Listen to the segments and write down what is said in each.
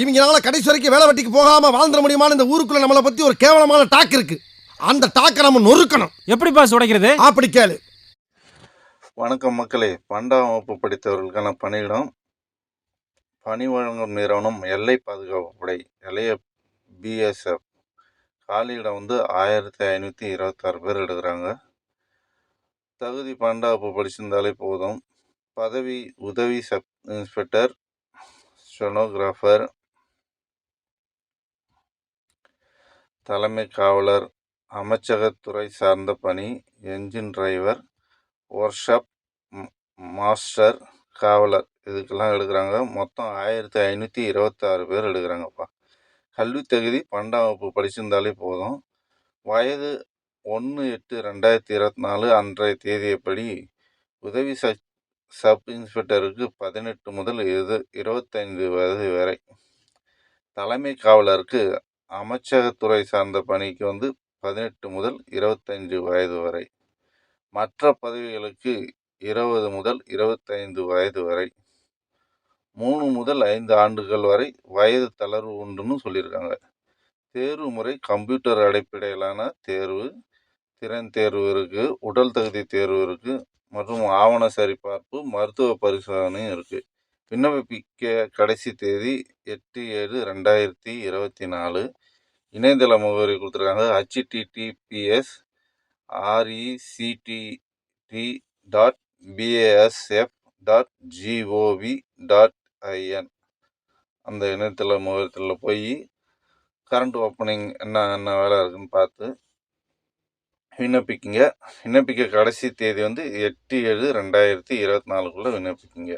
இவங்களால கடைசி வரைக்கும் வேலை வெட்டிக்கு போகாம வாழ்ந்துட முடியுமான்னு இந்த ஊருக்குள்ள நம்மளை பத்தி ஒரு கேவலமான டாக் இருக்கு. அந்த டாக்கை நம்ம நொறுக்கணும். எப்படி பாஸ் உடைக்கிறது? அப்படி கேளு. வணக்கம் மக்களே. 12ஆம் வகுப்பு படித்தவர்களுக்கான பணியிடம். பணி வழங்கும் நிறுவனம் எல்லை பாதுகாப்பு படை, எல்லைய பிஎஸ்எஃப். காலியிடம் 1526 பேர் எடுக்கிறாங்க. தகுதி 12ஆம் வகுப்பு படிச்சிருந்தாலே போதும். பதவி உதவி சப் இன்ஸ்பெக்டர், ஸ்டெனோகிராஃபர், தலைமை காவலர், அமைச்சகத்துறை சார்ந்த பணி, engine driver, work shop master, காவலர், இதுக்கெல்லாம் எடுக்கிறாங்க. மொத்தம் 1526 பேர் எடுக்கிறாங்கப்பா. கல்வி தகுதி 12ஆம் வகுப்பு படிச்சிருந்தாலே போதும். வயது 1/8/2024 அன்றைய தேதியப்படி உதவி சப் இன்ஸ்பெக்டருக்கு 18 முதல் 25 வயது வரை, தலைமை காவலருக்கு அமைச்சகத்துறை சார்ந்த பணிக்கு 18 முதல் 25 வயது வரை, மற்ற பதவிகளுக்கு 20 முதல் 25 வயது வரை, 3 முதல் 5 ஆண்டுகள் வரை வயது தளர்வு உண்டுன்னு சொல்லியிருக்காங்க. தேர்வு முறை கம்ப்யூட்டர் அடிப்படையிலான தேர்வு, திறன் தேர்வு இருக்குது, உடல் தகுதி தேர்வு இருக்குது, மற்றும் ஆவண சரிபார்ப்பு, மருத்துவ பரிசோதனையும் இருக்குது. விண்ணப்பிக்க கடைசி தேதி 8/7/2024. இணையதள முகவரி கொடுத்துருக்காங்க. https://rectt.basf.gov.in அந்த இணையதள முகவரத்தில் போய் கரண்ட் ஓப்பனிங் என்ன வேலை இருக்குன்னு பார்த்து விண்ணப்பிக்குங்க. விண்ணப்பிக்க கடைசி தேதி 8/7/2024 விண்ணப்பிக்குங்க.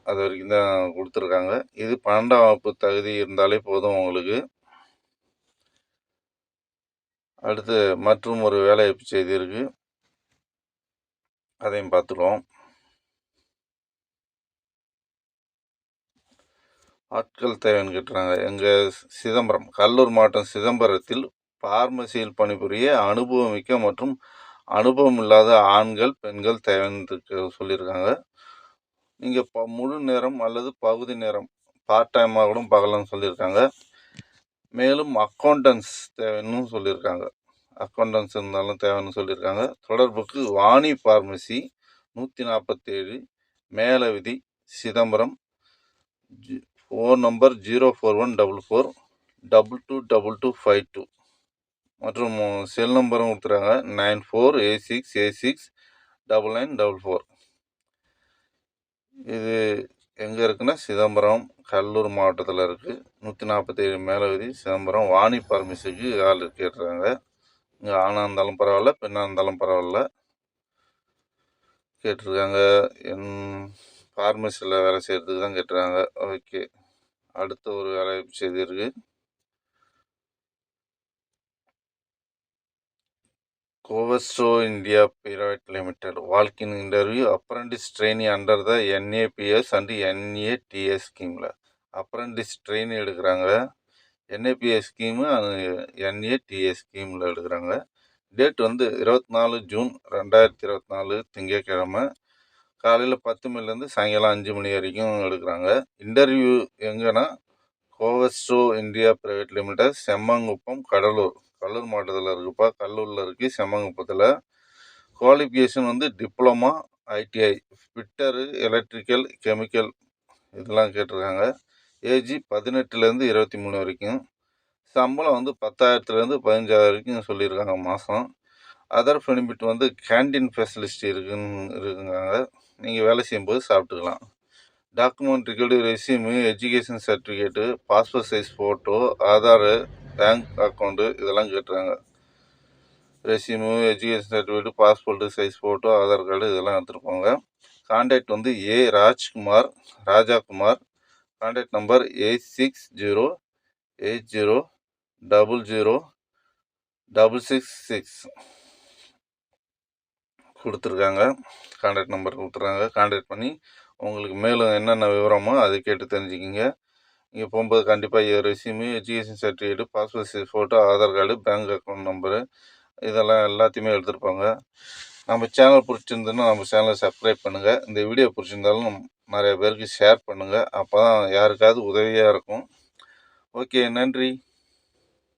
அது வரைக்கும் தான் கொடுத்துருக்காங்க. இது 12ஆம் வகுப்பு தகுதி இருந்தாலே போதும் உங்களுக்கு. அடுத்து மற்றும் ஒரு வேலைவாய்ப்பு செய்தி இருக்குது, அதையும் பார்த்துருவோம். ஆட்கள் தேவைன்னு கேட்டுறாங்க. எங்கள் சிதம்பரம், கடலூர் மாவட்டம் சிதம்பரத்தில் பார்மசியில் பணிபுரிய அனுபவமிக்க மற்றும் அனுபவம் இல்லாத ஆண்கள் பெண்கள் தேவைன்னு சொல்லியிருக்காங்க. நீங்கள் முழு நேரம் அல்லது பகுதி நேரம் பார்ட் டைமாக கூட பார்க்கலாம்னு சொல்லியிருக்காங்க. மேலும் அக்கௌண்டன்ஸ் தேவைன்னு சொல்லியிருக்காங்க. அக்கௌண்டன்ஸ் இருந்தாலும் தேவைன்னு சொல்லியிருக்காங்க. தொடர்புக்கு வாணி பார்மசி 147 மேல விதி, சிதம்பரம். ஃபோன் நம்பர் 04144222252 மற்றும் செல் நம்பரும் கொடுத்துறாங்க 9486869944. இது எங்கே இருக்குன்னா சிதம்பரம், கடலூர் மாவட்டத்தில் இருக்குது. 147 மேல விதி, சிதம்பரம். வாணி பார்மசிக்கு ஆள் கேட்டுறாங்க. இங்கே ஆணாக இருந்தாலும் பரவாயில்ல, பெண்ணாக இருந்தாலும் பரவாயில்ல கேட்டிருக்காங்க. ஃபார்மசியில் வேலை செய்கிறதுக்கு தான் கேட்டுறாங்க. ஓகே, அடுத்த ஒரு வேலைவாய்ப்பு செய்தி இருக்குது. Covestro India private limited walk in interview apprentice trainee under the NAPS and NATS ஸ்கீமில் அப்ரண்டிஸ் ட்ரெயினி எடுக்கிறாங்க. என்ஏபிஎஸ் ஸ்கீமு என்ஏடிஎஸ் ஸ்கீமில் எடுக்கிறாங்க. டேட் 24 ஜூன் 2024 திங்கட்கிழமை. காலையில் 10 மணிலேருந்து சாயங்காலம் 5 மணி வரைக்கும் எடுக்கிறாங்க. இன்டர்வியூ எங்கன்னா Covestro India private limited, Semmankuppam, Cuddalore மாவட்டத்தில் இருக்குப்பா. கடலூரில் இருக்குது, செம்மங்குப்பத்தில். Qualification diploma, ITI, fitter, electrical, chemical இதெல்லாம் கேட்டிருக்காங்க. ஏஜ் 18லேருந்து 23 வரைக்கும். சம்பளம் 10,000லேருந்து 15,000 வரைக்கும் சொல்லியிருக்காங்க மாதம். அதர் பெனிஃபிட் கேண்டீன் ஃபெசிலிட்டி இருக்குங்க. நீங்கள் வேலை செய்யும்போது சாப்பிட்டுக்கலாம். Document record, resume, education certificate, passport size photo, Aadhaar, bank account இதெல்லாம் கேட்டுறாங்க. Resume, education certificate, passport size photo, Aadhaar card இதெல்லாம் எடுத்துகிட்டு போங்க. Contact A Rajakumar. Contact number 8608000066 கொடுத்துருக்காங்க. கான்டாக்ட் நம்பர் கொடுத்துருக்காங்க. கான்டாக்ட் பண்ணி உங்களுக்கு மேலும் என்னென்ன விவரமோ அதை கேட்டு தெரிஞ்சுக்கிங்க. இங்கே போகும்போது கண்டிப்பாக resume, education certificate, passport size photo, Aadhaar card, bank account number இதெல்லாம் எல்லாத்தையுமே எடுத்துருப்பாங்க. நம்ம சேனல் பிடிச்சிருந்ததுன்னா நம்ம சேனலை சப்ஸ்கிரைப் பண்ணுங்கள். இந்த வீடியோ பிடிச்சிருந்தாலும் நிறைய பேருக்கு ஷேர் பண்ணுங்கள். அப்போ தான் யாருக்காவது உதவியாக இருக்கும். ஓகே, நன்றி.